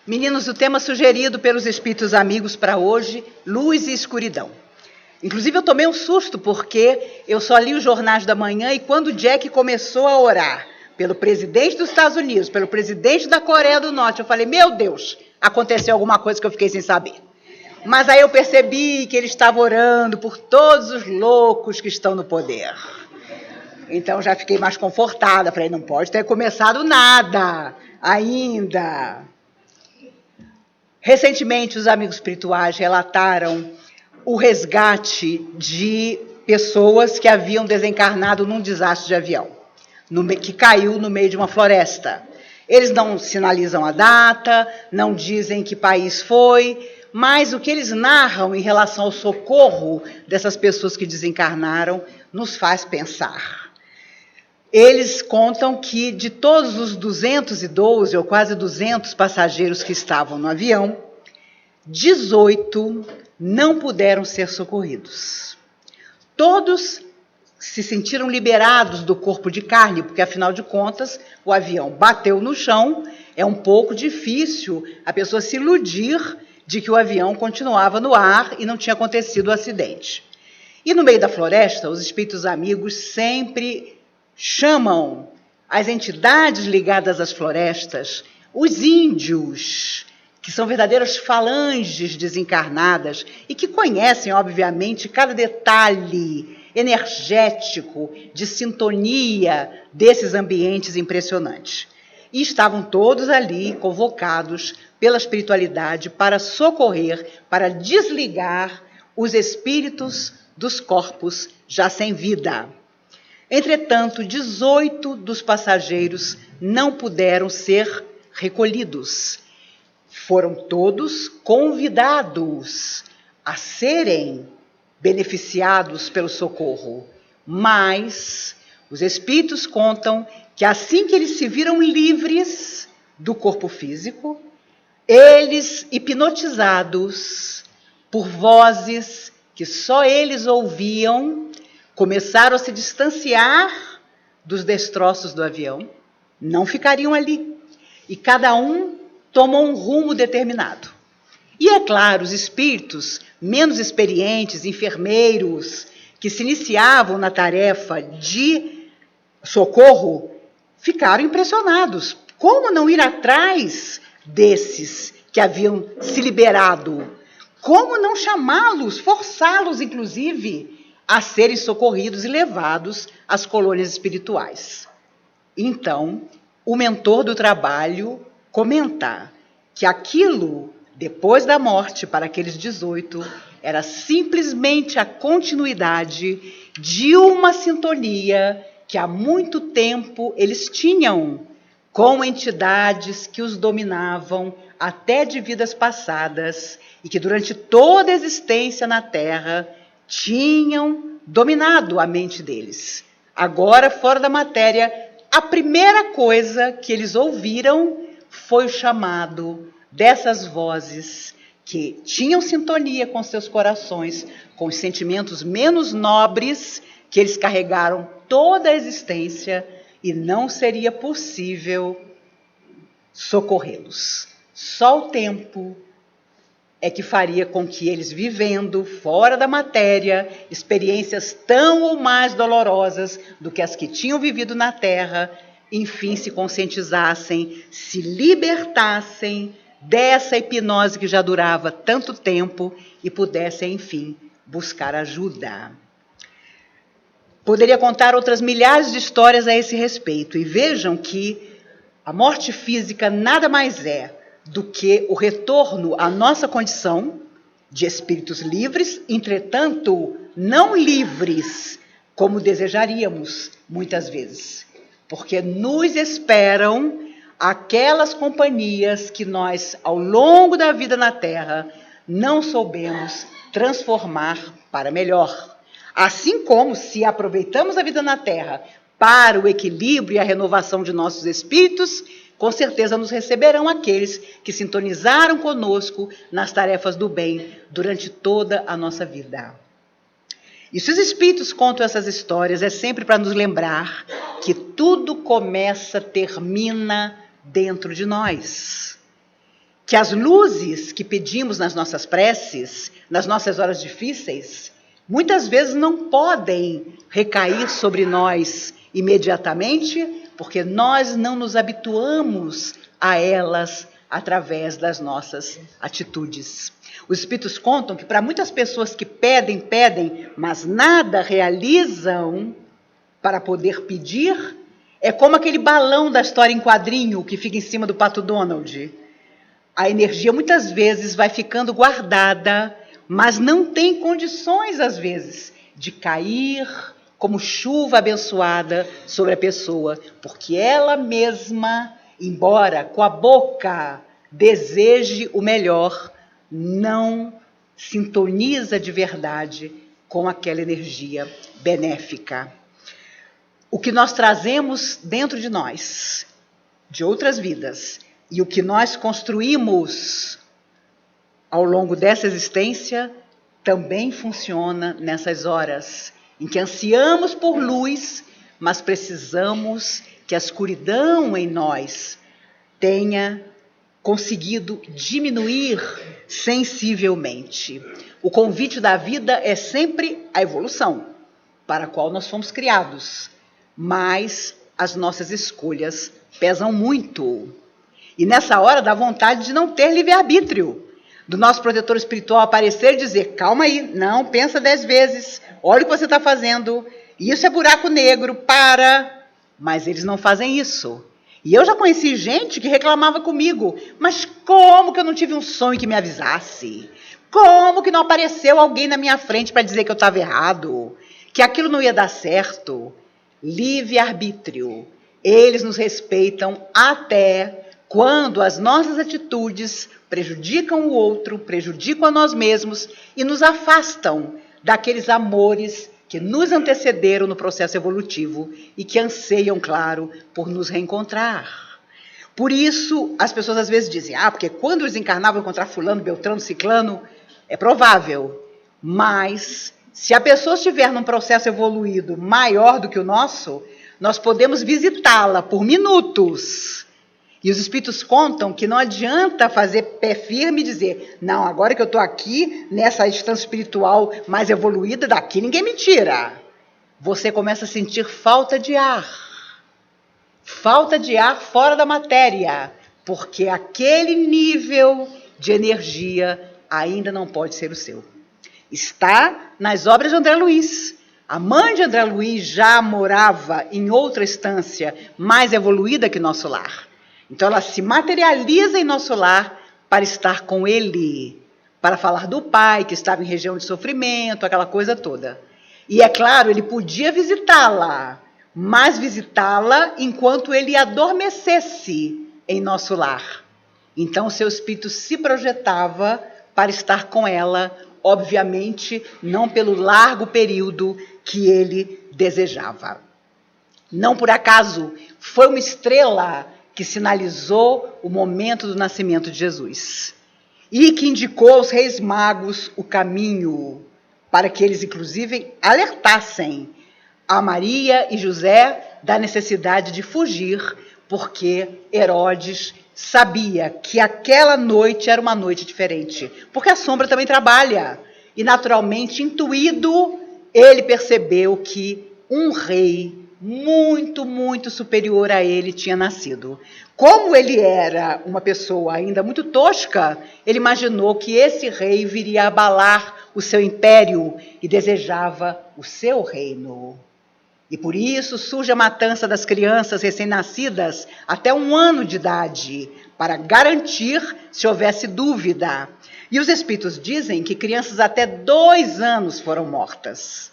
Meninos, o tema sugerido pelos espíritos amigos para hoje, luz e escuridão. Inclusive, eu tomei um susto, porque eu só li os jornais da manhã e quando Jack começou a orar pelo presidente dos Estados Unidos, pelo presidente da Coreia do Norte, eu falei, meu Deus, aconteceu alguma coisa que eu fiquei sem saber. Mas aí eu percebi que ele estava orando por todos os loucos que estão no poder. Então, já fiquei mais confortada. Falei, não pode ter começado nada ainda. Recentemente, os amigos espirituais relataram o resgate de pessoas que haviam desencarnado num desastre de avião, que caiu no meio de uma floresta. Eles não sinalizam a data, não dizem que país foi, mas o que eles narram em relação ao socorro dessas pessoas que desencarnaram nos faz pensar. Eles contam que de todos os 212 ou quase 200 passageiros que estavam no avião, 18 não puderam ser socorridos. Todos se sentiram liberados do corpo de carne, porque, afinal de contas, o avião bateu no chão, é um pouco difícil a pessoa se iludir de que o avião continuava no ar e não tinha acontecido o acidente. E no meio da floresta, os espíritos amigos sempre chamam as entidades ligadas às florestas, os índios, que são verdadeiras falanges desencarnadas e que conhecem, obviamente, cada detalhe energético de sintonia desses ambientes impressionantes. E estavam todos ali convocados pela espiritualidade para socorrer, para desligar os espíritos dos corpos já sem vida. Entretanto, 18 dos passageiros não puderam ser recolhidos. Foram todos convidados a serem beneficiados pelo socorro, mas os espíritos contam que assim que eles se viram livres do corpo físico, eles, hipnotizados por vozes que só eles ouviam, começaram a se distanciar dos destroços do avião, não ficariam ali, e cada um tomou um rumo determinado. E é claro, os espíritos menos experientes, enfermeiros, que se iniciavam na tarefa de socorro, ficaram impressionados. Como não ir atrás desses que haviam se liberado? Como não chamá-los, forçá-los, inclusive, a serem socorridos e levados às colônias espirituais? Então, o mentor do trabalho comenta que aquilo, depois da morte, para aqueles 18, era simplesmente a continuidade de uma sintonia que há muito tempo eles tinham com entidades que os dominavam até de vidas passadas e que durante toda a existência na Terra tinham dominado a mente deles. Agora, fora da matéria, a primeira coisa que eles ouviram foi o chamado dessas vozes que tinham sintonia com seus corações, com os sentimentos menos nobres que eles carregaram toda a existência e não seria possível socorrê-los. Só o tempo é que faria com que eles, vivendo fora da matéria, experiências tão ou mais dolorosas do que as que tinham vivido na Terra, enfim, se conscientizassem, se libertassem dessa hipnose que já durava tanto tempo e pudessem, enfim, buscar ajuda. Poderia contar outras milhares de histórias a esse respeito, e vejam que a morte física nada mais é do que o retorno à nossa condição de espíritos livres, entretanto, não livres como desejaríamos muitas vezes, porque nos esperam aquelas companhias que nós, ao longo da vida na Terra, não soubemos transformar para melhor. Assim como, se aproveitamos a vida na Terra para o equilíbrio e a renovação de nossos espíritos, com certeza nos receberão aqueles que sintonizaram conosco nas tarefas do bem durante toda a nossa vida. E se os espíritos contam essas histórias, é sempre para nos lembrar que tudo começa, termina dentro de nós. Que as luzes que pedimos nas nossas preces, nas nossas horas difíceis, muitas vezes não podem recair sobre nós imediatamente, porque nós não nos habituamos a elas através das nossas atitudes. Os espíritos contam que para muitas pessoas que pedem, mas nada realizam para poder pedir, é como aquele balão da história em quadrinho que fica em cima do Pato Donald. A energia muitas vezes vai ficando guardada, mas não tem condições, às vezes, de cair como chuva abençoada sobre a pessoa, porque ela mesma, embora com a boca deseje o melhor, não sintoniza de verdade com aquela energia benéfica. O que nós trazemos dentro de nós, de outras vidas, e o que nós construímos ao longo dessa existência, também funciona nessas horas em que ansiamos por luz, mas precisamos que a escuridão em nós tenha conseguido diminuir sensivelmente. O convite da vida é sempre a evolução, para a qual nós fomos criados, mas as nossas escolhas pesam muito. E nessa hora dá vontade de não ter livre-arbítrio, do nosso protetor espiritual aparecer e dizer, calma aí, não, pensa 10 vezes, olha o que você está fazendo, isso é buraco negro, para. Mas eles não fazem isso. E eu já conheci gente que reclamava comigo, mas como que eu não tive um sonho que me avisasse? Como que não apareceu alguém na minha frente para dizer que eu estava errado? Que aquilo não ia dar certo? Livre-arbítrio. Eles nos respeitam até quando as nossas atitudes prejudicam o outro, prejudicam a nós mesmos e nos afastam daqueles amores que nos antecederam no processo evolutivo e que anseiam, claro, por nos reencontrar. Por isso, as pessoas às vezes dizem, porque quando eles encarnavam encontrar fulano, beltrano, ciclano, é provável. Mas, se a pessoa estiver num processo evoluído maior do que o nosso, nós podemos visitá-la por minutos. E os espíritos contam que não adianta fazer pé firme e dizer, não, agora que eu estou aqui, nessa instância espiritual mais evoluída, daqui ninguém me tira. Você começa a sentir falta de ar. Falta de ar fora da matéria, porque aquele nível de energia ainda não pode ser o seu. Está nas obras de André Luiz. A mãe de André Luiz já morava em outra instância mais evoluída que nosso lar. Então ela se materializa em nosso lar para estar com ele, para falar do pai que estava em região de sofrimento, aquela coisa toda. E é claro, ele podia visitá-la, mas visitá-la enquanto ele adormecesse em nosso lar. Então o seu espírito se projetava para estar com ela, obviamente não pelo largo período que ele desejava. Não por acaso, foi uma estrela que sinalizou o momento do nascimento de Jesus e que indicou aos reis magos o caminho para que eles, inclusive, alertassem a Maria e José da necessidade de fugir, porque Herodes sabia que aquela noite era uma noite diferente, porque a sombra também trabalha. E, naturalmente, intuído, ele percebeu que um rei muito, muito superior a ele tinha nascido. Como ele era uma pessoa ainda muito tosca, ele imaginou que esse rei viria abalar o seu império e desejava o seu reino. E por isso surge a matança das crianças recém-nascidas até 1 ano de idade, para garantir se houvesse dúvida. E os espíritos dizem que crianças até 2 anos foram mortas,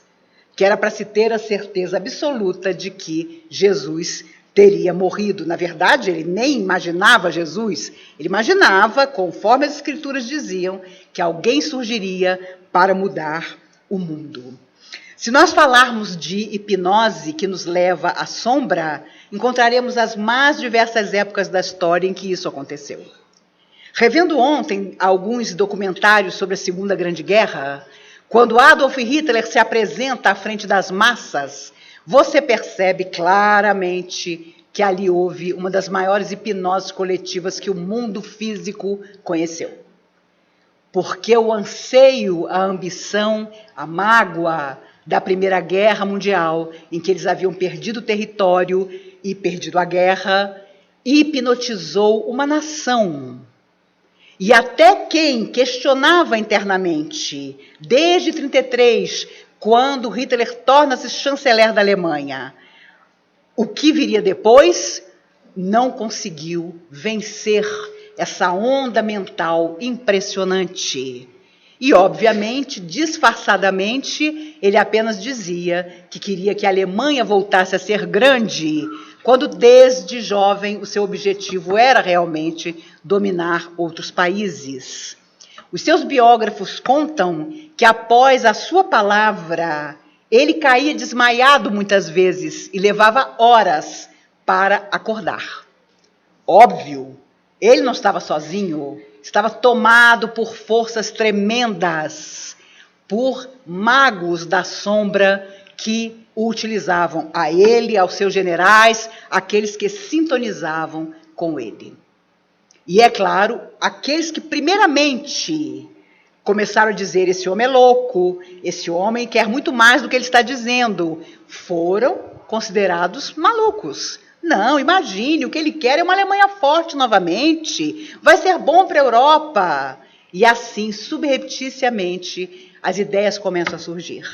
que era para se ter a certeza absoluta de que Jesus teria morrido. Na verdade, ele nem imaginava Jesus, ele imaginava, conforme as escrituras diziam, que alguém surgiria para mudar o mundo. Se nós falarmos de hipnose que nos leva à sombra, encontraremos as mais diversas épocas da história em que isso aconteceu. Revendo ontem alguns documentários sobre a Segunda Grande Guerra, quando Adolf Hitler se apresenta à frente das massas, você percebe claramente que ali houve uma das maiores hipnoses coletivas que o mundo físico conheceu. Porque o anseio, a ambição, a mágoa da Primeira Guerra Mundial, em que eles haviam perdido o território e perdido a guerra, hipnotizou uma nação. E até quem questionava internamente, desde 1933, quando Hitler torna-se chanceler da Alemanha, o que viria depois, não conseguiu vencer essa onda mental impressionante. E, obviamente, disfarçadamente, ele apenas dizia que queria que a Alemanha voltasse a ser grande, quando desde jovem o seu objetivo era realmente dominar outros países. Os seus biógrafos contam que após a sua palavra, ele caía desmaiado muitas vezes e levava horas para acordar. Óbvio, ele não estava sozinho, estava tomado por forças tremendas, por magos da sombra que o utilizavam, a ele, aos seus generais, aqueles que sintonizavam com ele. E, é claro, aqueles que primeiramente começaram a dizer, esse homem é louco, esse homem quer muito mais do que ele está dizendo, foram considerados malucos. Não, imagine, o que ele quer é uma Alemanha forte novamente, vai ser bom para a Europa. E assim, subrepticiamente, as ideias começam a surgir.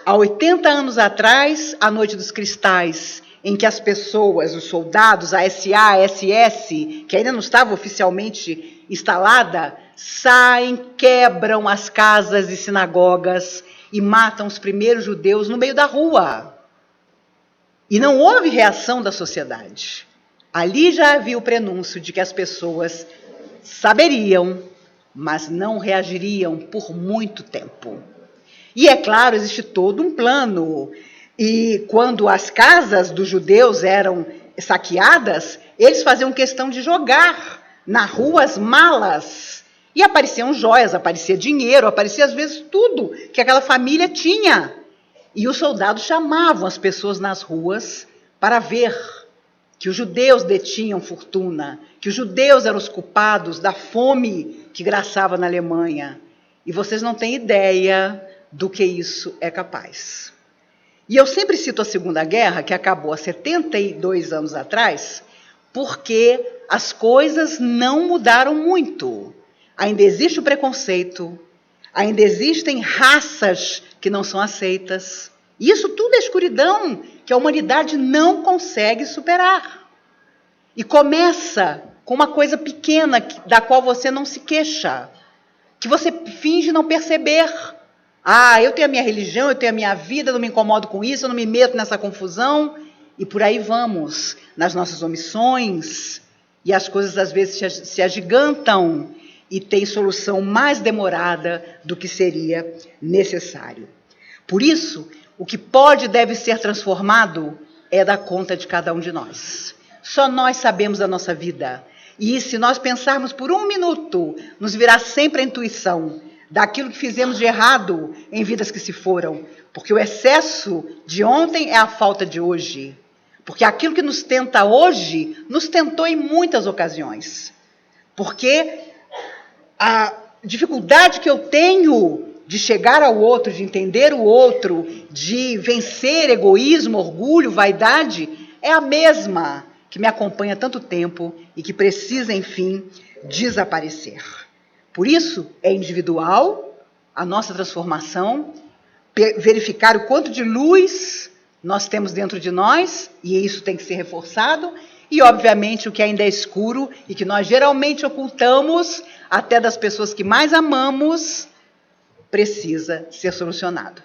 Há 80 anos atrás, a Noite dos Cristais, em que as pessoas, os soldados, a SA, a SS, que ainda não estava oficialmente instalada, saem, quebram as casas e sinagogas e matam os primeiros judeus no meio da rua. E não houve reação da sociedade. Ali já havia o prenúncio de que as pessoas saberiam, mas não reagiriam por muito tempo. E, é claro, existe todo um plano. E quando as casas dos judeus eram saqueadas, eles faziam questão de jogar na rua as malas. E apareciam joias, aparecia dinheiro, aparecia às vezes tudo que aquela família tinha. E os soldados chamavam as pessoas nas ruas para ver que os judeus detinham fortuna, que os judeus eram os culpados da fome que graçava na Alemanha. E vocês não têm ideia do que isso é capaz. E eu sempre cito a Segunda Guerra, que acabou há 72 anos atrás, porque as coisas não mudaram muito. Ainda existe o preconceito, ainda existem raças que não são aceitas. Isso tudo é escuridão que a humanidade não consegue superar. E começa com uma coisa pequena da qual você não se queixa, que você finge não perceber. Ah, eu tenho a minha religião, eu tenho a minha vida, não me incomodo com isso, eu não me meto nessa confusão. E por aí vamos, nas nossas omissões, e as coisas às vezes se agigantam e tem solução mais demorada do que seria necessário. Por isso, o que pode e deve ser transformado é da conta de cada um de nós. Só nós sabemos a nossa vida. E se nós pensarmos por um minuto, nos virá sempre a intuição daquilo que fizemos de errado em vidas que se foram. Porque o excesso de ontem é a falta de hoje. Porque aquilo que nos tenta hoje, nos tentou em muitas ocasiões. Porque a dificuldade que eu tenho de chegar ao outro, de entender o outro, de vencer egoísmo, orgulho, vaidade, é a mesma que me acompanha há tanto tempo e que precisa, enfim, desaparecer. Por isso, é individual a nossa transformação, verificar o quanto de luz nós temos dentro de nós, e isso tem que ser reforçado, e, obviamente, o que ainda é escuro e que nós geralmente ocultamos, até das pessoas que mais amamos, precisa ser solucionado.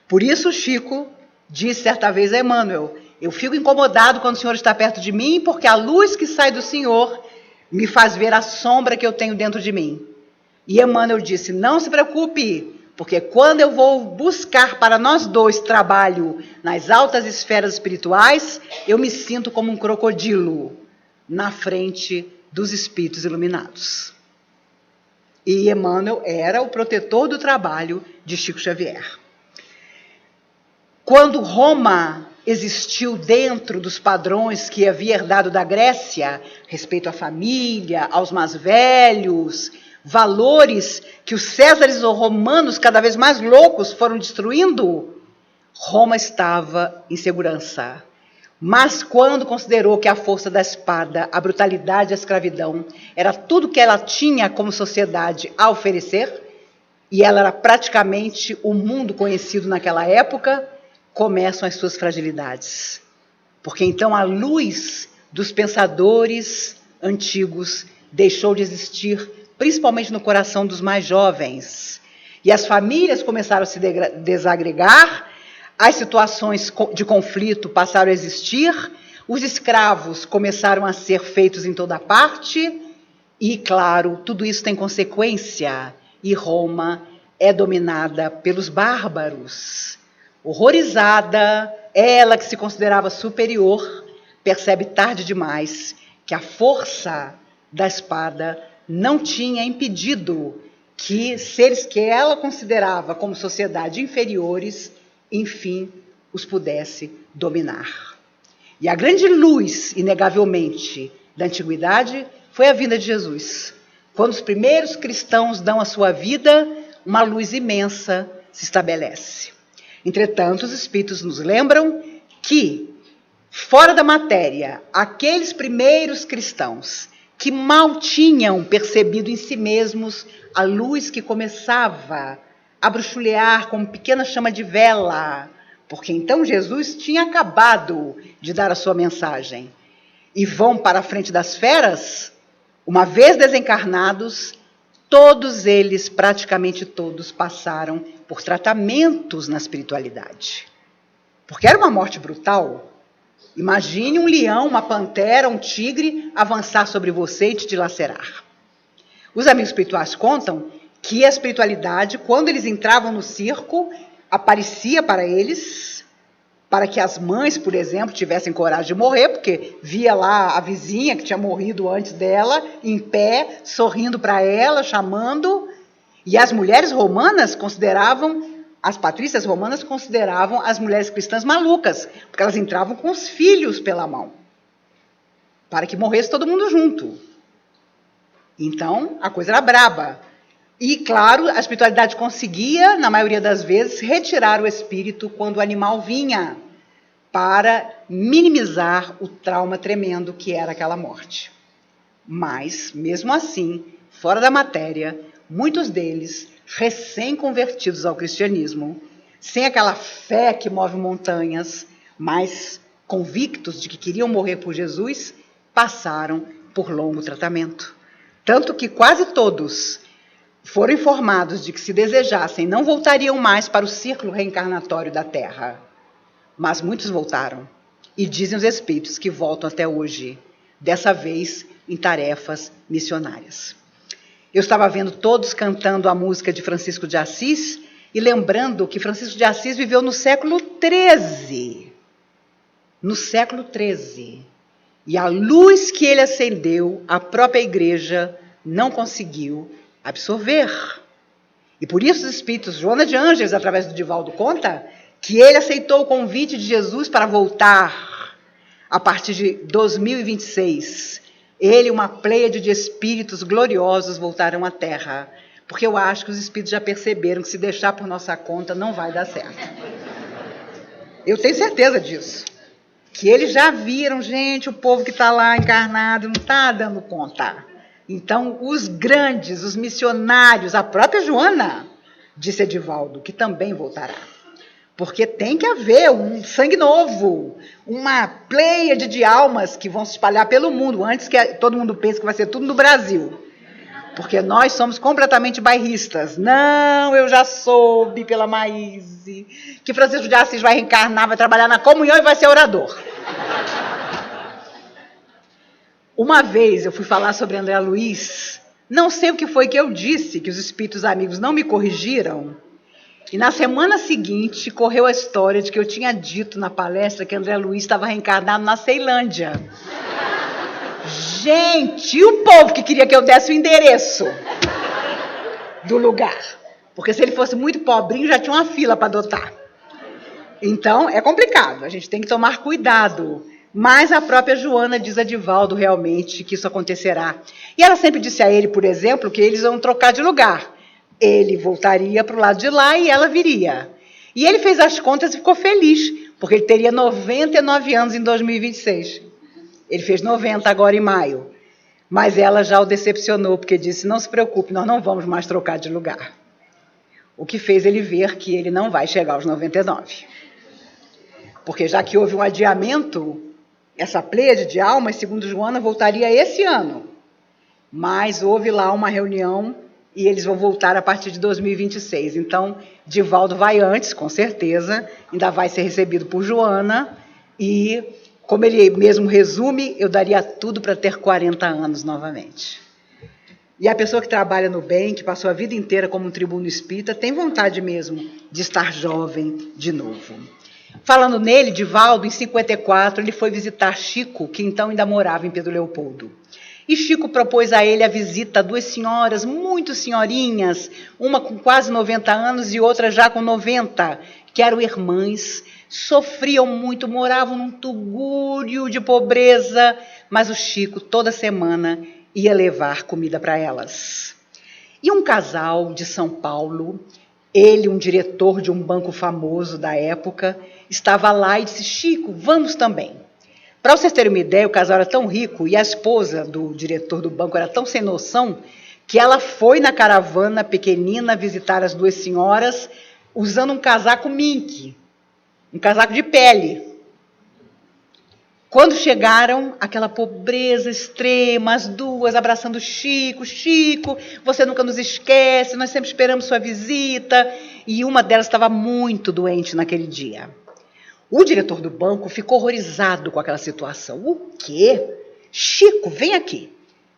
Por isso, Chico disse certa vez a Emmanuel, eu fico incomodado quando o Senhor está perto de mim, porque a luz que sai do Senhor me faz ver a sombra que eu tenho dentro de mim. E Emmanuel disse, não se preocupe, porque quando eu vou buscar para nós dois trabalho nas altas esferas espirituais, eu me sinto como um crocodilo na frente dos espíritos iluminados. E Emmanuel era o protetor do trabalho de Chico Xavier. Quando Roma existiu dentro dos padrões que havia herdado da Grécia, respeito à família, aos mais velhos, valores que os césares romanos, cada vez mais loucos, foram destruindo, Roma estava em segurança. Mas quando considerou que a força da espada, a brutalidade e a escravidão era tudo que ela tinha como sociedade a oferecer, e ela era praticamente o mundo conhecido naquela época, começam as suas fragilidades. Porque então a luz dos pensadores antigos deixou de existir, principalmente no coração dos mais jovens. E as famílias começaram a se desagregar, as situações de conflito passaram a existir, os escravos começaram a ser feitos em toda parte, e, claro, tudo isso tem consequência, e Roma é dominada pelos bárbaros. Horrorizada, ela que se considerava superior, percebe tarde demais que a força da espada não tinha impedido que seres que ela considerava como sociedade inferiores, enfim, os pudesse dominar. E a grande luz, inegavelmente, da antiguidade foi a vinda de Jesus. Quando os primeiros cristãos dão a sua vida, uma luz imensa se estabelece. Entretanto, os Espíritos nos lembram que, fora da matéria, aqueles primeiros cristãos que mal tinham percebido em si mesmos a luz que começava a bruxulear como pequena chama de vela, porque então Jesus tinha acabado de dar a sua mensagem, e vão para a frente das feras, uma vez desencarnados, todos eles, praticamente todos, passaram por tratamentos na espiritualidade. Porque era uma morte brutal. Imagine um leão, uma pantera, um tigre avançar sobre você e te dilacerar. Os amigos espirituais contam que a espiritualidade, quando eles entravam no circo, aparecia para eles, para que as mães, por exemplo, tivessem coragem de morrer, porque via lá a vizinha que tinha morrido antes dela, em pé, sorrindo para ela, chamando. E as mulheres romanas consideravam, as patrícias romanas consideravam as mulheres cristãs malucas, porque elas entravam com os filhos pela mão, para que morresse todo mundo junto. Então, a coisa era braba. E, claro, a espiritualidade conseguia, na maioria das vezes, retirar o espírito quando o animal vinha, para minimizar o trauma tremendo que era aquela morte. Mas, mesmo assim, fora da matéria, muitos deles, recém-convertidos ao cristianismo, sem aquela fé que move montanhas, mas convictos de que queriam morrer por Jesus, passaram por longo tratamento. Tanto que quase todos foram informados de que, se desejassem, não voltariam mais para o círculo reencarnatório da Terra. Mas muitos voltaram. E dizem os espíritos que voltam até hoje, dessa vez em tarefas missionárias. Eu estava vendo todos cantando a música de Francisco de Assis e lembrando que Francisco de Assis viveu no século XIII. No século XIII. E a luz que ele acendeu, a própria igreja não conseguiu absorver. E por isso os espíritos, Joana de Ângeles, através do Divaldo, conta que ele aceitou o convite de Jesus para voltar a partir de 2026. Ele e uma pleiade de espíritos gloriosos voltaram à Terra, porque eu acho que os espíritos já perceberam que, se deixar por nossa conta, não vai dar certo. Eu tenho certeza disso. Que eles já viram, gente, o povo que está lá encarnado não está dando conta. Então, os grandes, os missionários, a própria Joana, disse Edivaldo, que também voltará. Porque tem que haver um sangue novo, uma pleiade de almas que vão se espalhar pelo mundo, antes que todo mundo pense que vai ser tudo no Brasil. Porque nós somos completamente bairristas. Não, eu já soube pela Maíse que Francisco de Assis vai reencarnar, vai trabalhar na comunhão e vai ser orador. Uma vez eu fui falar sobre André Luiz, não sei o que foi que eu disse, que os espíritos amigos não me corrigiram, e na semana seguinte correu a história de que eu tinha dito na palestra que André Luiz estava reencarnado na Ceilândia. Gente, e o povo que queria que eu desse o endereço do lugar? Porque se ele fosse muito pobrinho, já tinha uma fila para adotar. Então, é complicado, a gente tem que tomar cuidado. Mas a própria Joana diz a Divaldo realmente que isso acontecerá. E ela sempre disse a ele, por exemplo, que eles vão trocar de lugar. Ele voltaria para o lado de lá e ela viria. E ele fez as contas e ficou feliz, porque ele teria 99 anos em 2026. Ele fez 90 agora em maio. Mas ela já o decepcionou, porque disse, não se preocupe, nós não vamos mais trocar de lugar. O que fez ele ver que ele não vai chegar aos 99. Porque já que houve um adiamento, essa pleiade de almas, segundo Joana, voltaria esse ano. Mas houve lá uma reunião e eles vão voltar a partir de 2026. Então, Divaldo vai antes, com certeza, ainda vai ser recebido por Joana. E, como ele mesmo resume, eu daria tudo para ter 40 anos novamente. E a pessoa que trabalha no bem, que passou a vida inteira como um tribuno espírita, tem vontade mesmo de estar jovem de novo. Falando nele, Divaldo, em 54, ele foi visitar Chico, que então ainda morava em Pedro Leopoldo. E Chico propôs a ele a visita a duas senhoras, muito senhorinhas, uma com quase 90 anos e outra já com 90, que eram irmãs, sofriam muito, moravam num tugúrio de pobreza, mas o Chico, toda semana, ia levar comida para elas. E um casal de São Paulo, ele, um diretor de um banco famoso da época, estava lá e disse, Chico, vamos também. Para vocês terem uma ideia, o casal era tão rico e a esposa do diretor do banco era tão sem noção que ela foi na caravana pequenina visitar as duas senhoras usando um casaco mink, um casaco de pele. Quando chegaram, aquela pobreza extrema, as duas abraçando Chico, Chico, você nunca nos esquece, nós sempre esperamos sua visita. E uma delas estava muito doente naquele dia. O diretor do banco ficou horrorizado com aquela situação. O quê? Chico, vem aqui.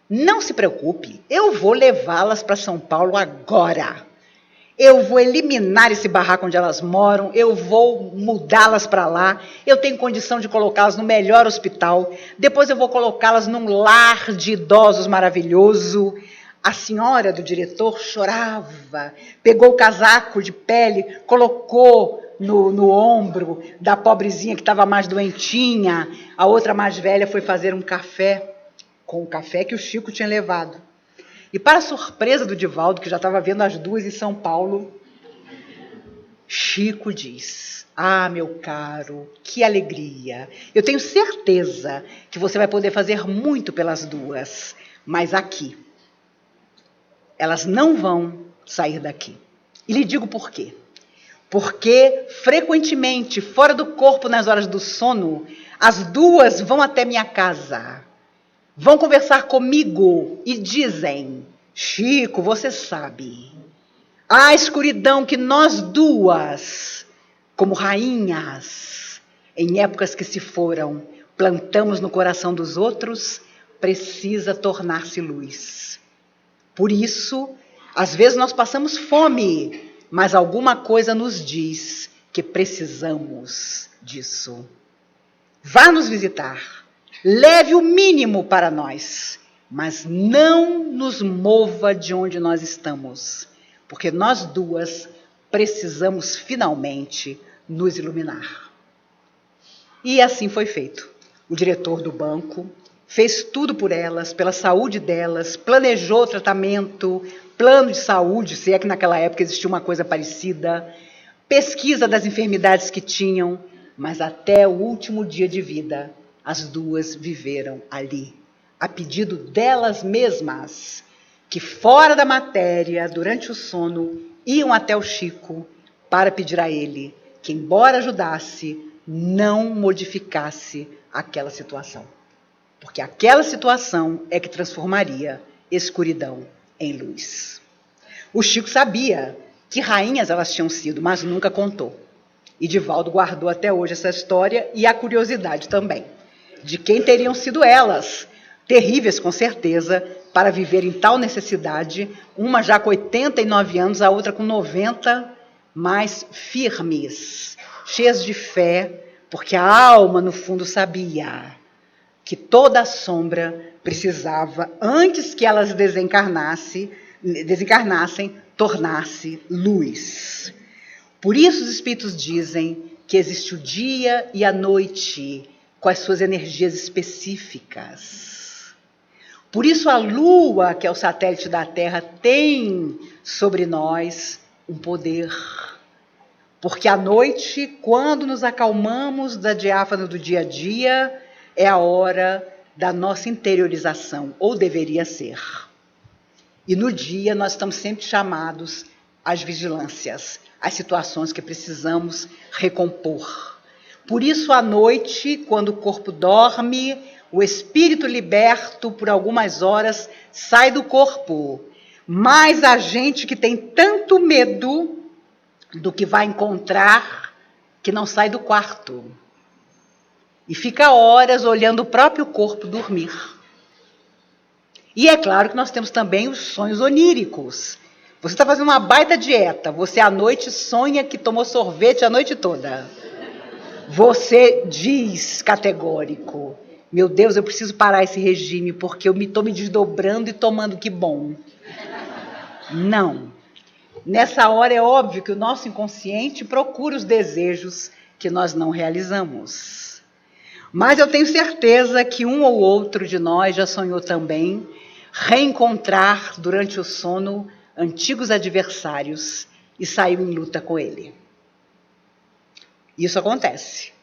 Não se preocupe, eu vou levá-las para São Paulo agora. Eu vou eliminar esse barraco onde elas moram, eu vou mudá-las para lá, eu tenho condição de colocá-las no melhor hospital, depois eu vou colocá-las num lar de idosos maravilhoso. A senhora do diretor chorava, pegou o casaco de pele, colocou no ombro da pobrezinha que estava mais doentinha, a outra mais velha foi fazer um café, com o café que o Chico tinha levado. E para a surpresa do Divaldo, que já estava vendo as duas em São Paulo, Chico diz, ah, meu caro, que alegria. Eu tenho certeza que você vai poder fazer muito pelas duas, mas aqui, elas não vão sair daqui. E lhe digo por quê. Porque, frequentemente, fora do corpo, nas horas do sono, as duas vão até minha casa. Vão conversar comigo e dizem, Chico, você sabe, a escuridão que nós duas, como rainhas, em épocas que se foram, plantamos no coração dos outros, precisa tornar-se luz. Por isso, às vezes nós passamos fome, mas alguma coisa nos diz que precisamos disso. Vá nos visitar. Leve o mínimo para nós, mas não nos mova de onde nós estamos, porque nós duas precisamos finalmente nos iluminar. E assim foi feito. O diretor do banco fez tudo por elas, pela saúde delas, planejou o tratamento, plano de saúde, se é que naquela época existia uma coisa parecida, pesquisa das enfermidades que tinham, mas até o último dia de vida, as duas viveram ali, a pedido delas mesmas, que fora da matéria, durante o sono, iam até o Chico para pedir a ele que, embora ajudasse, não modificasse aquela situação. Porque aquela situação é que transformaria escuridão em luz. O Chico sabia que rainhas elas tinham sido, mas nunca contou. E Divaldo guardou até hoje essa história e a curiosidade também. De quem teriam sido elas, terríveis com certeza, para viver em tal necessidade, uma já com 89 anos, a outra com 90, mas firmes, cheias de fé, porque a alma, no fundo, sabia que toda a sombra precisava, antes que elas desencarnassem, tornar-se luz. Por isso os espíritos dizem que existe o dia e a noite, com as suas energias específicas. Por isso a Lua, que é o satélite da Terra, tem sobre nós um poder. Porque à noite, quando nos acalmamos da diáfana do dia a dia, é a hora da nossa interiorização, ou deveria ser. E no dia nós estamos sempre chamados às vigilâncias, às situações que precisamos recompor. Por isso, à noite, quando o corpo dorme, o espírito liberto por algumas horas sai do corpo. Mas a gente que tem tanto medo do que vai encontrar, que não sai do quarto. E fica horas olhando o próprio corpo dormir. E é claro que nós temos também os sonhos oníricos. Você está fazendo uma baita dieta, você à noite sonha que tomou sorvete a noite toda. Você diz categórico, meu Deus, eu preciso parar esse regime, porque eu estou me desdobrando e tomando que bom. Não. Nessa hora é óbvio que o nosso inconsciente procura os desejos que nós não realizamos. Mas eu tenho certeza que um ou outro de nós já sonhou também reencontrar durante o sono antigos adversários e saiu em luta com ele. Isso acontece.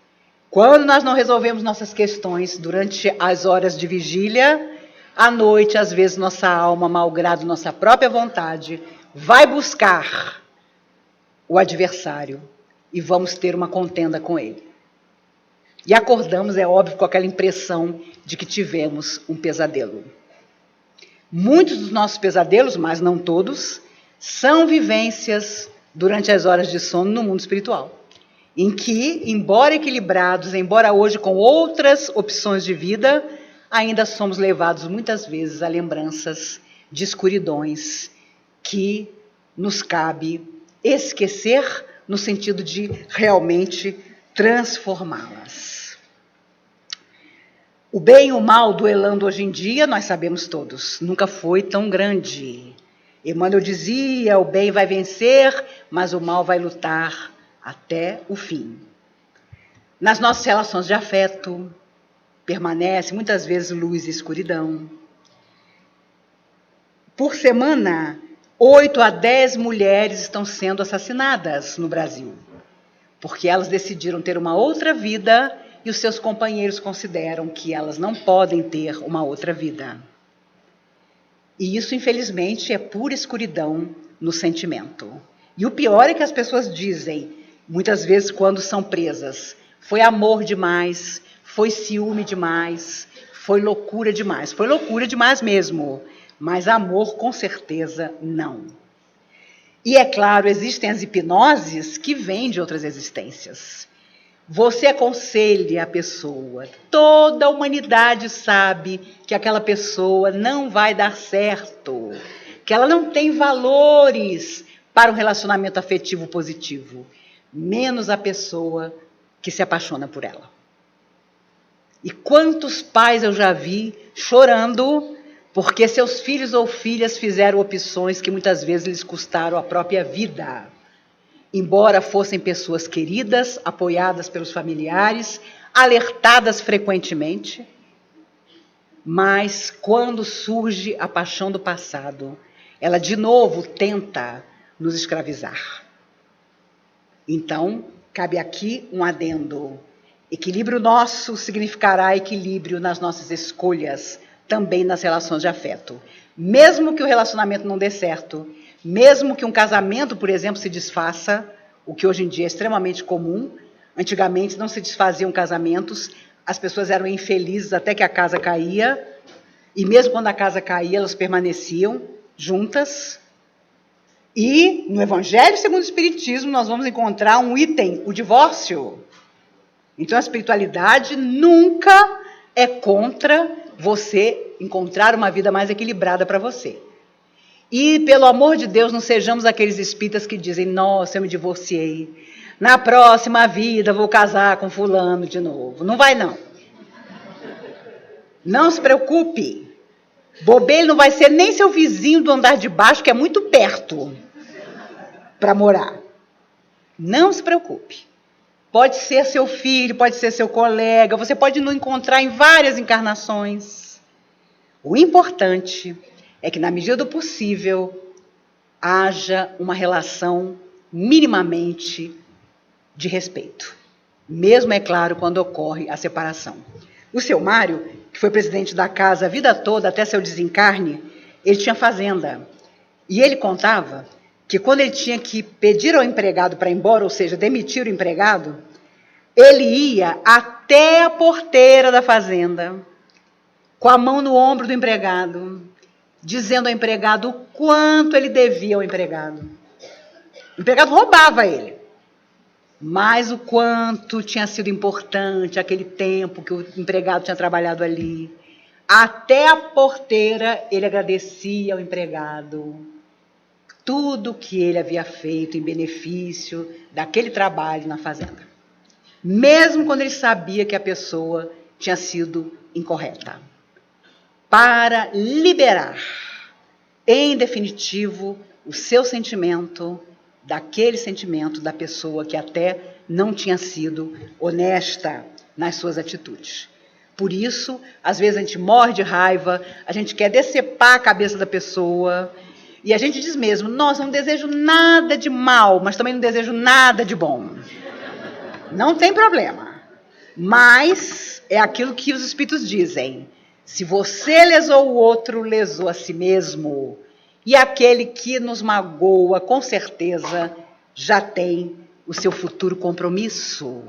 Quando nós não resolvemos nossas questões durante as horas de vigília, à noite, às vezes, nossa alma, malgrado nossa própria vontade, vai buscar o adversário e vamos ter uma contenda com ele. E acordamos, é óbvio, com aquela impressão de que tivemos um pesadelo. Muitos dos nossos pesadelos, mas não todos, são vivências durante as horas de sono no mundo espiritual, em que, embora equilibrados, embora hoje com outras opções de vida, ainda somos levados muitas vezes a lembranças de escuridões que nos cabe esquecer no sentido de realmente transformá-las. O bem e o mal duelando hoje em dia, nós sabemos todos, nunca foi tão grande. Emmanuel dizia, o bem vai vencer, mas o mal vai lutar até o fim. Nas nossas relações de afeto, permanece muitas vezes luz e escuridão. Por semana, 8 a 10 mulheres estão sendo assassinadas no Brasil, porque elas decidiram ter uma outra vida e os seus companheiros consideram que elas não podem ter uma outra vida. E isso, infelizmente, é pura escuridão no sentimento. E o pior é que as pessoas dizem, muitas vezes quando são presas, foi amor demais, foi ciúme demais, foi loucura demais. Foi loucura demais mesmo, mas amor com certeza não. E é claro, existem as hipnoses que vêm de outras existências. Você aconselha a pessoa, toda a humanidade sabe que aquela pessoa não vai dar certo, que ela não tem valores para um relacionamento afetivo positivo, menos a pessoa que se apaixona por ela. E quantos pais eu já vi chorando porque seus filhos ou filhas fizeram opções que muitas vezes lhes custaram a própria vida. Embora fossem pessoas queridas, apoiadas pelos familiares, alertadas frequentemente, mas quando surge a paixão do passado, ela de novo tenta nos escravizar. Então, cabe aqui um adendo. Equilíbrio nosso significará equilíbrio nas nossas escolhas, também nas relações de afeto. Mesmo que o relacionamento não dê certo, mesmo que um casamento, por exemplo, se desfaça, o que hoje em dia é extremamente comum, antigamente não se desfaziam casamentos, as pessoas eram infelizes até que a casa caía, e mesmo quando a casa caía, elas permaneciam juntas. E no Evangelho segundo o Espiritismo, nós vamos encontrar um item, o divórcio. Então a espiritualidade nunca é contra você encontrar uma vida mais equilibrada para você. E, pelo amor de Deus, não sejamos aqueles espíritas que dizem, nossa, eu me divorciei, na próxima vida vou casar com fulano de novo. Não vai, não. Não se preocupe. Bobeira não vai ser nem seu vizinho do andar de baixo, que é muito perto para morar. Não se preocupe. Pode ser seu filho, pode ser seu colega, você pode não encontrar em várias encarnações. O importante é que, na medida do possível, haja uma relação minimamente de respeito. Mesmo, é claro, quando ocorre a separação. O seu Mário, que foi presidente da casa a vida toda, até seu desencarne, ele tinha fazenda. E ele contava que quando ele tinha que pedir ao empregado para ir embora, ou seja, demitir o empregado, ele ia até a porteira da fazenda, com a mão no ombro do empregado, dizendo ao empregado o quanto ele devia ao empregado. O empregado roubava ele, mas o quanto tinha sido importante aquele tempo que o empregado tinha trabalhado ali. Até a porteira ele agradecia ao empregado tudo que ele havia feito em benefício daquele trabalho na fazenda. Mesmo quando ele sabia que a pessoa tinha sido incorreta. Para liberar, em definitivo, o seu sentimento, daquele sentimento da pessoa que até não tinha sido honesta nas suas atitudes. Por isso, às vezes a gente morre de raiva, a gente quer decepar a cabeça da pessoa, e a gente diz mesmo, nossa, não desejo nada de mal, mas também não desejo nada de bom. Não tem problema. Mas é aquilo que os espíritos dizem. Se você lesou o outro, lesou a si mesmo. E aquele que nos magoa, com certeza, já tem o seu futuro compromisso.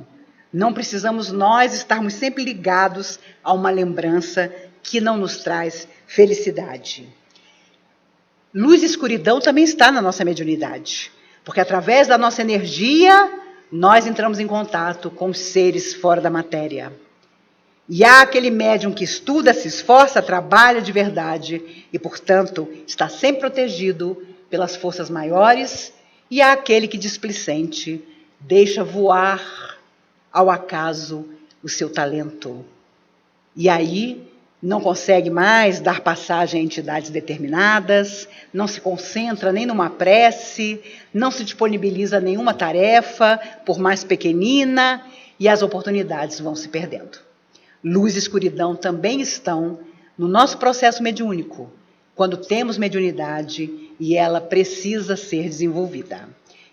Não precisamos nós estarmos sempre ligados a uma lembrança que não nos traz felicidade. Luz e escuridão também está na nossa mediunidade, porque através da nossa energia, nós entramos em contato com os seres fora da matéria. E há aquele médium que estuda, se esforça, trabalha de verdade e, portanto, está sempre protegido pelas forças maiores, e há aquele que, displicente, deixa voar ao acaso o seu talento. E aí não consegue mais dar passagem a entidades determinadas, não se concentra nem numa prece, não se disponibiliza a nenhuma tarefa, por mais pequenina, e as oportunidades vão se perdendo. Luz e escuridão também estão no nosso processo mediúnico, quando temos mediunidade e ela precisa ser desenvolvida.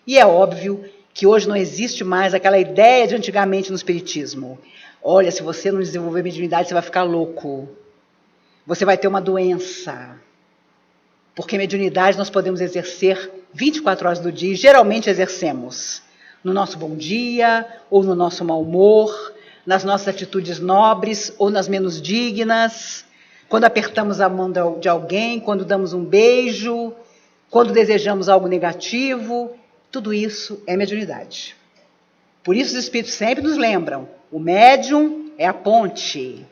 E é óbvio que hoje não existe mais aquela ideia de antigamente no espiritismo. Olha, se você não desenvolver mediunidade, você vai ficar louco. Você vai ter uma doença. Porque mediunidade nós podemos exercer 24 horas do dia, e geralmente exercemos no nosso bom dia, ou no nosso mau humor, nas nossas atitudes nobres ou nas menos dignas, quando apertamos a mão de alguém, quando damos um beijo, quando desejamos algo negativo, tudo isso é mediunidade. Por isso os espíritos sempre nos lembram, o médium é a ponte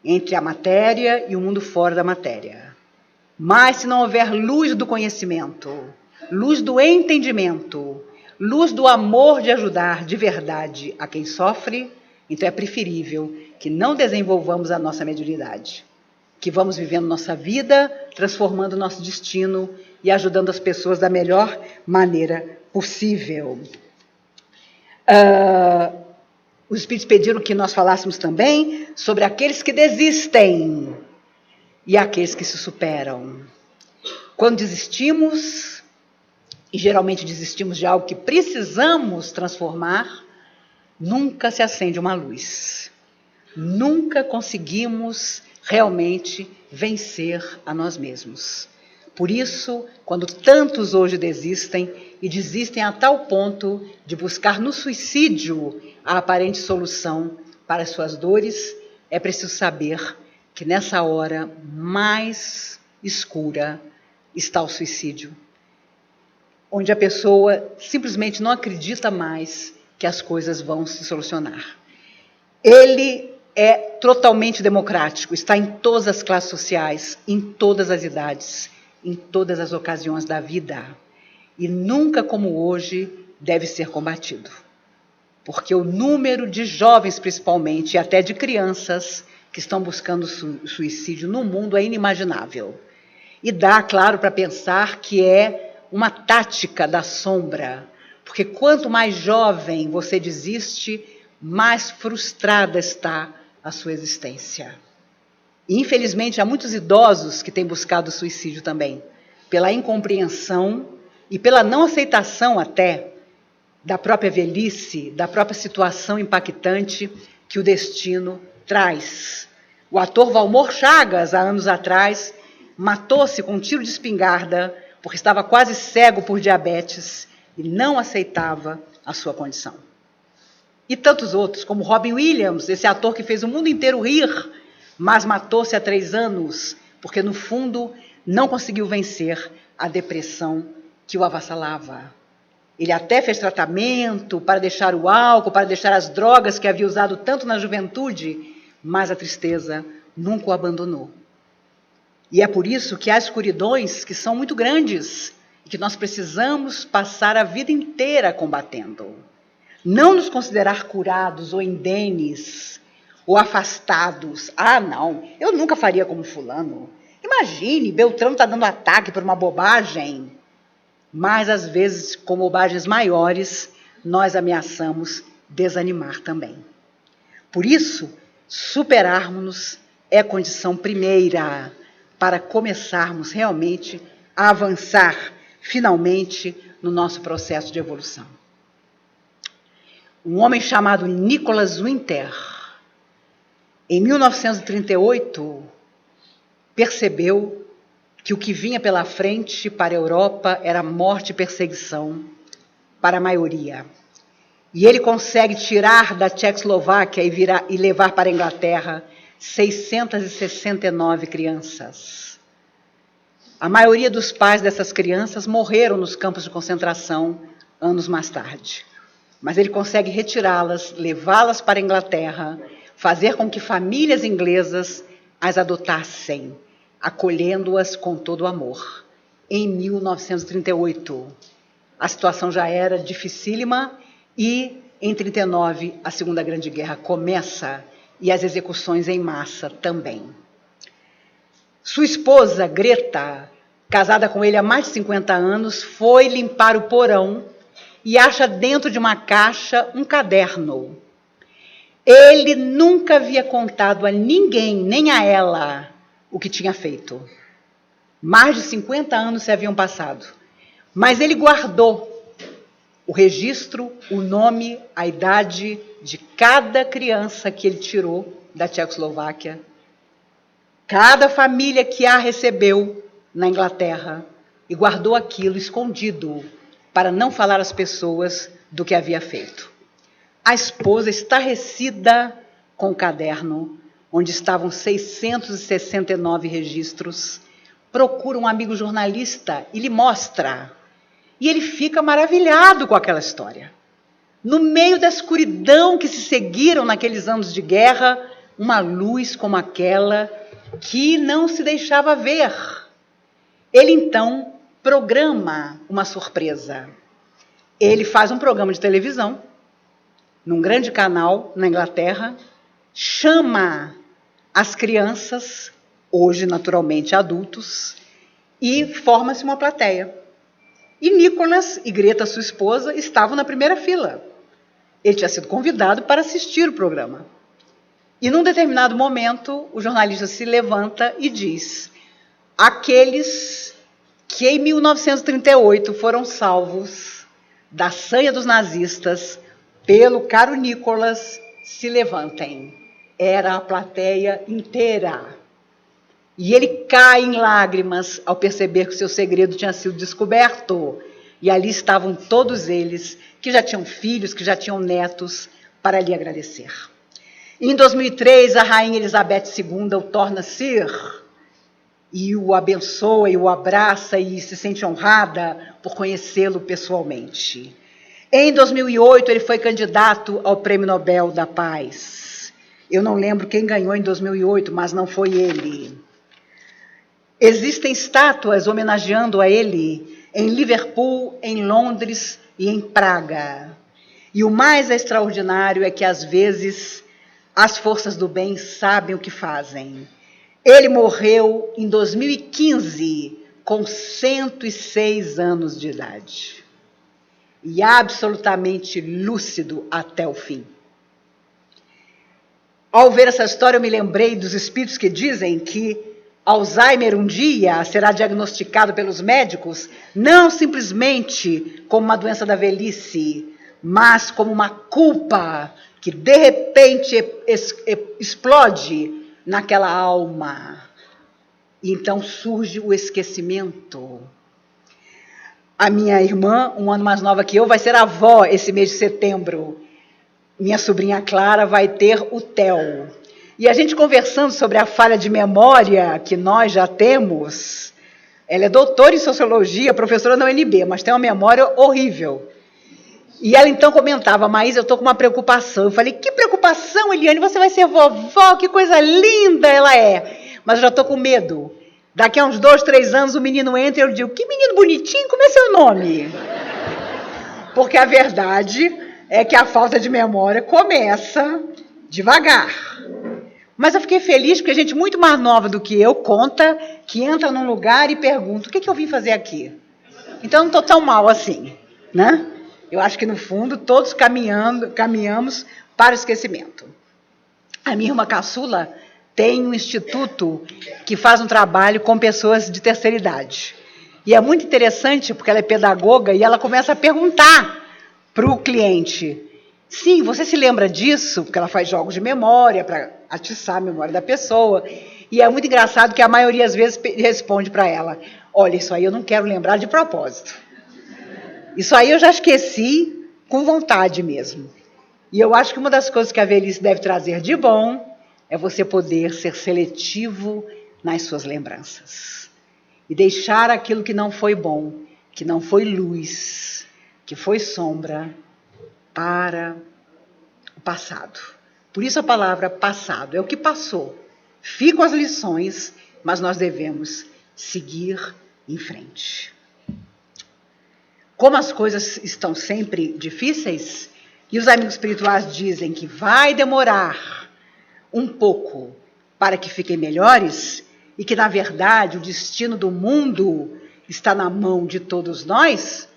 entre a matéria e o mundo fora da matéria. Mas se não houver luz do conhecimento, luz do entendimento, luz do amor de ajudar de verdade a quem sofre, então é preferível que não desenvolvamos a nossa mediunidade, que vamos vivendo nossa vida, transformando nosso destino e ajudando as pessoas da melhor maneira possível. Os espíritos pediram que nós falássemos também sobre aqueles que desistem e aqueles que se superam. Quando desistimos, e geralmente desistimos de algo que precisamos transformar, nunca se acende uma luz. Nunca conseguimos realmente vencer a nós mesmos. Por isso, quando tantos hoje desistem, e desistem a tal ponto de buscar no suicídio a aparente solução para as suas dores, é preciso saber que nessa hora mais escura está o suicídio, onde a pessoa simplesmente não acredita mais que as coisas vão se solucionar. Ele é totalmente democrático, está em todas as classes sociais, em todas as idades, em todas as ocasiões da vida. E nunca como hoje deve ser combatido. Porque o número de jovens, principalmente, e até de crianças, que estão buscando suicídio no mundo é inimaginável. E dá, claro, para pensar que é uma tática da sombra, Porque quanto mais jovem você desiste, mais frustrada está a sua existência. E, infelizmente, há muitos idosos que têm buscado o suicídio também, pela incompreensão e pela não aceitação até da própria velhice, da própria situação impactante que o destino traz. O ator Valmor Chagas, há anos atrás, matou-se com um tiro de espingarda porque estava quase cego por diabetes e não aceitava a sua condição. E tantos outros, como Robin Williams, esse ator que fez o mundo inteiro rir, mas matou-se há 3 anos, porque, no fundo, não conseguiu vencer a depressão que o avassalava. Ele até fez tratamento para deixar o álcool, para deixar as drogas que havia usado tanto na juventude, mas a tristeza nunca o abandonou. E é por isso que há escuridões que são muito grandes e que nós precisamos passar a vida inteira combatendo. Não nos considerar curados ou indenes ou afastados. Ah, não, eu nunca faria como fulano. Imagine, Beltrano está dando ataque por uma bobagem. Mas, às vezes, com bobagens maiores, nós ameaçamos desanimar também. Por isso, superarmos-nos é condição primeira para começarmos realmente a avançar, finalmente, no nosso processo de evolução. Um homem chamado Nicholas Winter, em 1938, percebeu que o que vinha pela frente para a Europa era morte e perseguição para a maioria. E ele consegue tirar da Tchecoslováquia e levar para a Inglaterra 669 crianças. A maioria dos pais dessas crianças morreram nos campos de concentração anos mais tarde. Mas ele consegue retirá-las, levá-las para a Inglaterra, fazer com que famílias inglesas as adotassem, acolhendo-as com todo o amor. Em 1938, a situação já era dificílima e, em 1939, a Segunda Grande Guerra começa e as execuções em massa também. Sua esposa, Greta, casada com ele há mais de 50 anos, foi limpar o porão e acha dentro de uma caixa um caderno. Ele nunca havia contado a ninguém, nem a ela, o que tinha feito. Mais de 50 anos se haviam passado. Mas ele guardou o registro, o nome, a idade de cada criança que ele tirou da Tchecoslováquia, cada família que a recebeu na Inglaterra, e guardou aquilo escondido para não falar às pessoas do que havia feito. A esposa, estarrecida com o caderno, onde estavam 669 registros, procura um amigo jornalista e lhe mostra. E ele fica maravilhado com aquela história. No meio da escuridão que se seguiram naqueles anos de guerra, uma luz como aquela que não se deixava ver. Ele, então, programa uma surpresa. Ele faz um programa de televisão, num grande canal na Inglaterra, chama as crianças, hoje naturalmente adultos, e forma-se uma plateia. E Nicholas e Greta, sua esposa, estavam na primeira fila. Ele tinha sido convidado para assistir o programa. E num determinado momento, o jornalista se levanta e diz: aqueles que em 1938 foram salvos da sanha dos nazistas pelo caro Nicholas, se levantem. Era a plateia inteira. E ele cai em lágrimas ao perceber que o seu segredo tinha sido descoberto. E ali estavam todos eles, que já tinham filhos, que já tinham netos, para lhe agradecer. Em 2003, a rainha Elizabeth II o torna Sir, e o abençoa, e o abraça, e se sente honrada por conhecê-lo pessoalmente. Em 2008, ele foi candidato ao Prêmio Nobel da Paz. Eu não lembro quem ganhou em 2008, mas não foi ele. Existem estátuas homenageando a ele em Liverpool, em Londres e em Praga. E o mais extraordinário é que, às vezes, as forças do bem sabem o que fazem. Ele morreu em 2015, com 106 anos de idade. e absolutamente lúcido até o fim. Ao ver essa história, eu me lembrei dos espíritos que dizem que Alzheimer um dia será diagnosticado pelos médicos não simplesmente como uma doença da velhice, mas como uma culpa que de repente explode naquela alma. E então surge o esquecimento. A minha irmã, um ano mais nova que eu, vai ser avó esse mês de setembro. Minha sobrinha Clara vai ter o TEL. E a gente conversando sobre a falha de memória que nós já temos, ela é doutora em sociologia, professora na UNB, mas tem uma memória horrível. E ela então comentava, Maísa, eu estou com uma preocupação. Eu falei, que preocupação, Eliane? Você vai ser vovó, que coisa linda ela é. Mas eu já estou com medo. Daqui a uns 2, 3 anos o menino entra e eu digo, que menino bonitinho, como é seu nome? Porque a verdade é que a falta de memória começa devagar. Mas eu fiquei feliz porque gente muito mais nova do que eu conta que entra num lugar e pergunta, o que eu vim fazer aqui? Então eu não estou tão mal assim, né? Eu acho que no fundo todos caminhamos para o esquecimento. A minha irmã caçula tem um instituto que faz um trabalho com pessoas de terceira idade. E é muito interessante porque ela é pedagoga e ela começa a perguntar para o cliente, sim, você se lembra disso? Porque ela faz jogos de memória para atiçar a memória da pessoa. E é muito engraçado que a maioria às vezes responde para ela, olha, isso aí eu não quero lembrar de propósito. Isso aí eu já esqueci com vontade mesmo. E eu acho que uma das coisas que a velhice deve trazer de bom é você poder ser seletivo nas suas lembranças. E deixar aquilo que não foi bom, que não foi luz, que foi sombra, para o passado. Por isso a palavra passado é o que passou. Ficam as lições, mas nós devemos seguir em frente. Como as coisas estão sempre difíceis, e os amigos espirituais dizem que vai demorar um pouco para que fiquem melhores, e que, na verdade, o destino do mundo está na mão de todos nós,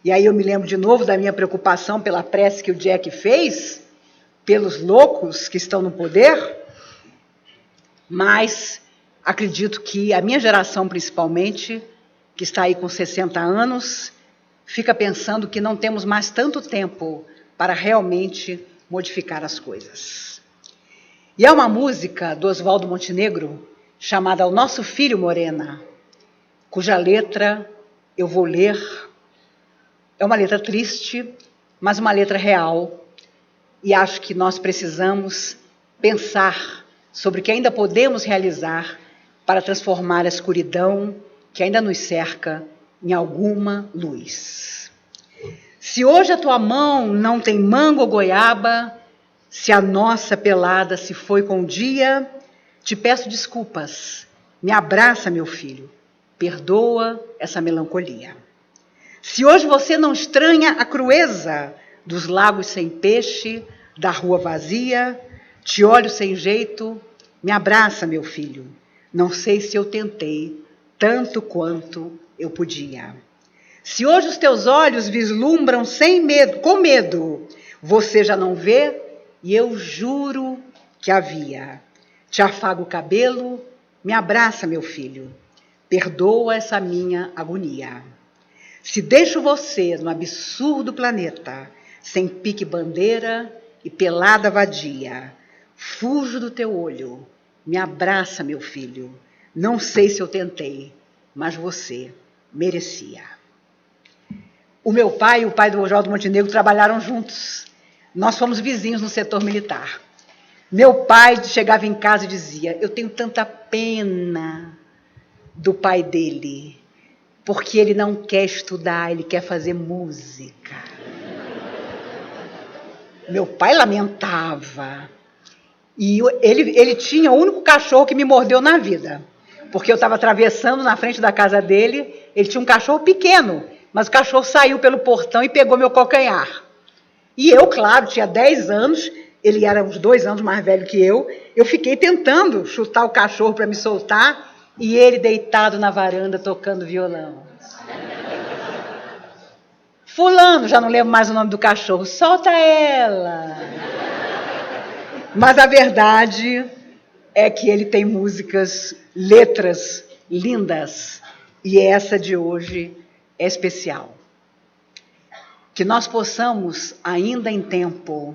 e aí eu me lembro de novo da minha preocupação pela prece que o Jack fez, pelos loucos que estão no poder, mas acredito que a minha geração, principalmente, que está aí com 60 anos, fica pensando que não temos mais tanto tempo para realmente modificar as coisas. E é uma música do Oswaldo Montenegro, chamada O Nosso Filho Morena, cuja letra eu vou ler. É uma letra triste, mas uma letra real. E acho que nós precisamos pensar sobre o que ainda podemos realizar para transformar a escuridão que ainda nos cerca em alguma luz. Se hoje a tua mão não tem manga ou goiaba, se a nossa pelada se foi com o dia, te peço desculpas, me abraça, meu filho, perdoa essa melancolia. Se hoje você não estranha a crueza dos lagos sem peixe, da rua vazia, te olho sem jeito, me abraça, meu filho, não sei se eu tentei tanto quanto eu podia. Se hoje os teus olhos vislumbram sem medo, com medo, você já não vê, e eu juro que havia. Te afago o cabelo, me abraça, meu filho, perdoa essa minha agonia. Se deixo você no absurdo planeta, sem pique-bandeira e pelada vadia, fujo do teu olho, me abraça, meu filho, não sei se eu tentei, mas você merecia. O meu pai e o pai do Oswaldo Montenegro trabalharam juntos. Nós fomos vizinhos no setor militar. Meu pai chegava em casa e dizia, eu tenho tanta pena do pai dele, porque ele não quer estudar, ele quer fazer música. Meu pai lamentava. E ele tinha o único cachorro que me mordeu na vida. Porque eu estava atravessando na frente da casa dele, ele tinha um cachorro pequeno, mas o cachorro saiu pelo portão e pegou meu calcanhar. E eu, claro, tinha 10 anos, ele era uns 2 anos mais velho que eu fiquei tentando chutar o cachorro para me soltar, e ele deitado na varanda tocando violão. fulano, já não lembro mais o nome do cachorro, solta ela. Mas a verdade é que ele tem músicas, letras lindas, e essa de hoje é especial. Que nós possamos, ainda em tempo,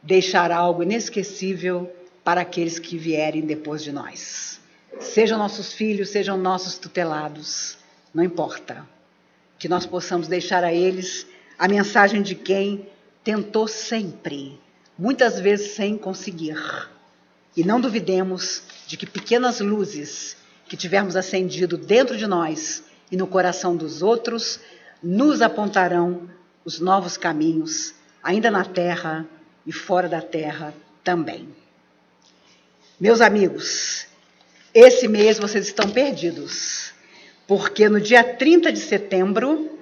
deixar algo inesquecível para aqueles que vierem depois de nós. Sejam nossos filhos, sejam nossos tutelados, não importa. Que nós possamos deixar a eles a mensagem de quem tentou sempre, muitas vezes sem conseguir. E não duvidemos de que pequenas luzes que tivermos acendido dentro de nós e no coração dos outros, nos apontarão os novos caminhos, ainda na terra e fora da terra também. Meus amigos, esse mês vocês estão perdidos, porque no dia 30 de setembro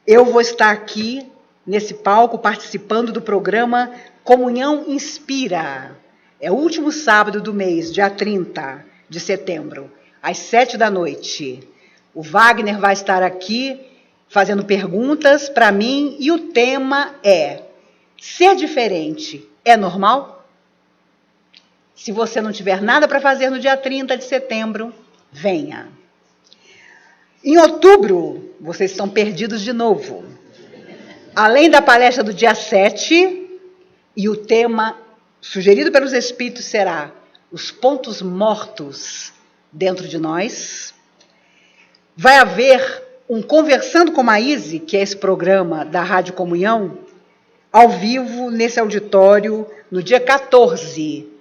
eu vou estar aqui nesse palco participando do programa Comunhão Inspira. É o último sábado do mês, dia 30 de setembro, às 19h. O Wagner vai estar aqui fazendo perguntas para mim e o tema é: ser diferente é normal? Se você não tiver nada para fazer no dia 30 de setembro, venha. Em outubro, vocês estão perdidos de novo. Além da palestra do dia 7, e o tema sugerido pelos Espíritos será os pontos mortos dentro de nós, vai haver um Conversando com Maíse, que é esse programa da Rádio Comunhão, ao vivo nesse auditório, no dia 14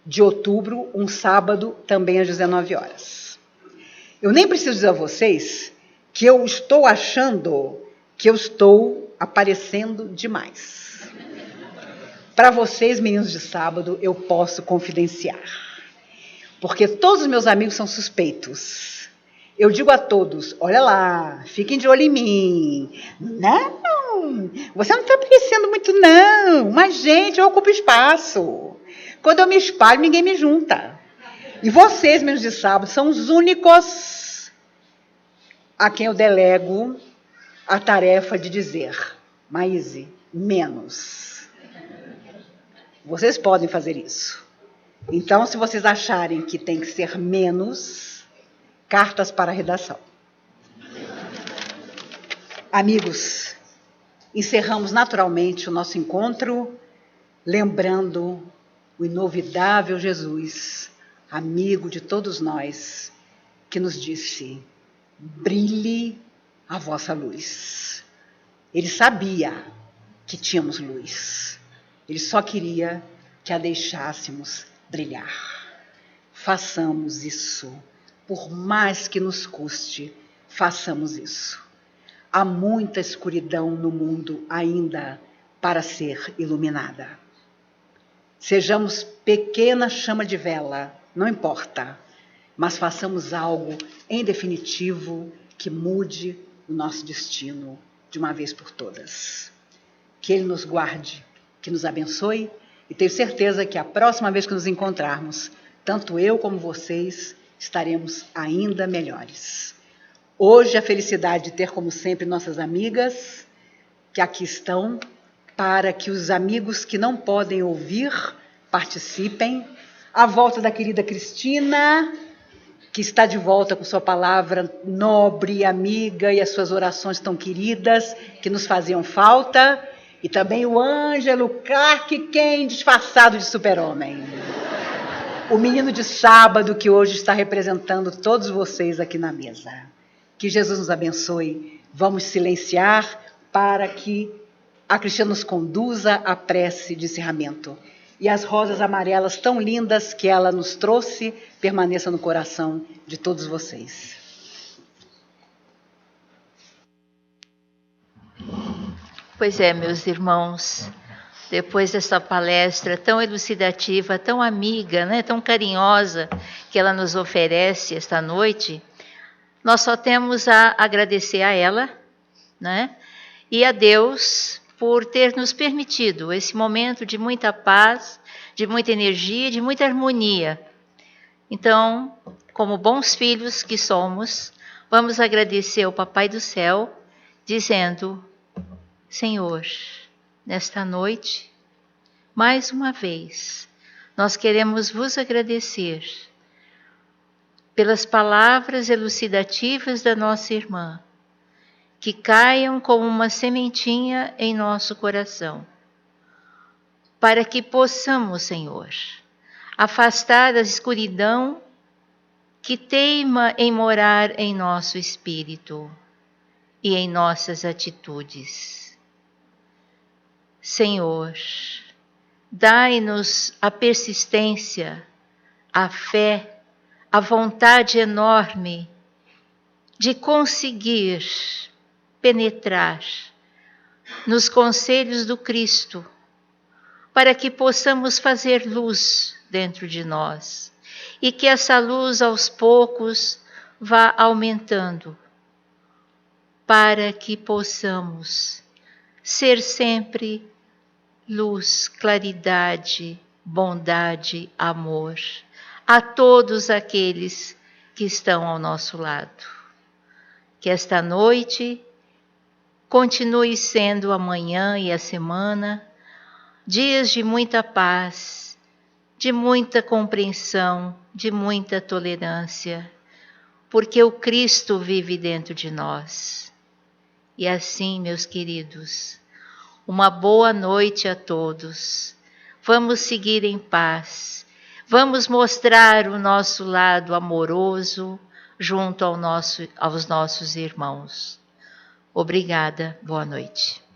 de outubro, um sábado, também às 19h. Eu nem preciso dizer a vocês que eu estou achando que eu estou aparecendo demais. Para vocês, meninos de sábado, eu posso confidenciar. Porque todos os meus amigos são suspeitos. Eu digo a todos, olha lá, fiquem de olho em mim. Não, você não está aparecendo muito não. Mas, gente, eu ocupo espaço. Quando eu me espalho, ninguém me junta. E vocês, meninos de sábado, são os únicos a quem eu delego a tarefa de dizer: Maíse, menos. Vocês podem fazer isso. Então, se vocês acharem que tem que ser menos, cartas para a redação. Amigos, encerramos naturalmente o nosso encontro, lembrando o inovidável Jesus, amigo de todos nós, que nos disse: brilhe a vossa luz. Ele sabia que tínhamos luz. Ele só queria que a deixássemos brilhar. Façamos isso. Por mais que nos custe, façamos isso. Há muita escuridão no mundo ainda para ser iluminada. Sejamos pequena chama de vela, não importa, mas façamos algo, em definitivo, que mude o nosso destino de uma vez por todas. Que Ele nos guarde, que nos abençoe, e tenho certeza que a próxima vez que nos encontrarmos, tanto eu como vocês, estaremos ainda melhores. Hoje, a felicidade de ter, como sempre, nossas amigas, que aqui estão, para que os amigos que não podem ouvir participem. A volta da querida Cristina, que está de volta com sua palavra nobre, amiga, e as suas orações tão queridas, que nos faziam falta. E também o Ângelo Clark, disfarçado de super-homem. O menino de sábado, que hoje está representando todos vocês aqui na mesa. Que Jesus nos abençoe. Vamos silenciar para que a Cristina nos conduza à prece de encerramento. E as rosas amarelas tão lindas que ela nos trouxe, permaneçam no coração de todos vocês. Pois é, meus irmãos, depois dessa palestra tão elucidativa, tão amiga, né, tão carinhosa que ela nos oferece esta noite, nós só temos a agradecer a ela, né, e a Deus por ter nos permitido esse momento de muita paz, de muita energia, de muita harmonia. Então, como bons filhos que somos, vamos agradecer ao Papai do Céu, dizendo: Senhor, nesta noite, mais uma vez, nós queremos vos agradecer pelas palavras elucidativas da nossa irmã, que caiam como uma sementinha em nosso coração, para que possamos, Senhor, afastar a escuridão que teima em morar em nosso espírito e em nossas atitudes. Senhor, dai-nos a persistência, a fé, a vontade enorme de conseguir penetrar nos conselhos do Cristo, para que possamos fazer luz dentro de nós e que essa luz aos poucos vá aumentando, para que possamos ser sempre luz, claridade, bondade, amor a todos aqueles que estão ao nosso lado. Que esta noite continue sendo a manhã e a semana dias de muita paz, de muita compreensão, de muita tolerância, porque o Cristo vive dentro de nós. E assim, meus queridos, uma boa noite a todos. Vamos seguir em paz. Vamos mostrar o nosso lado amoroso junto aos nossos irmãos. Obrigada, boa noite.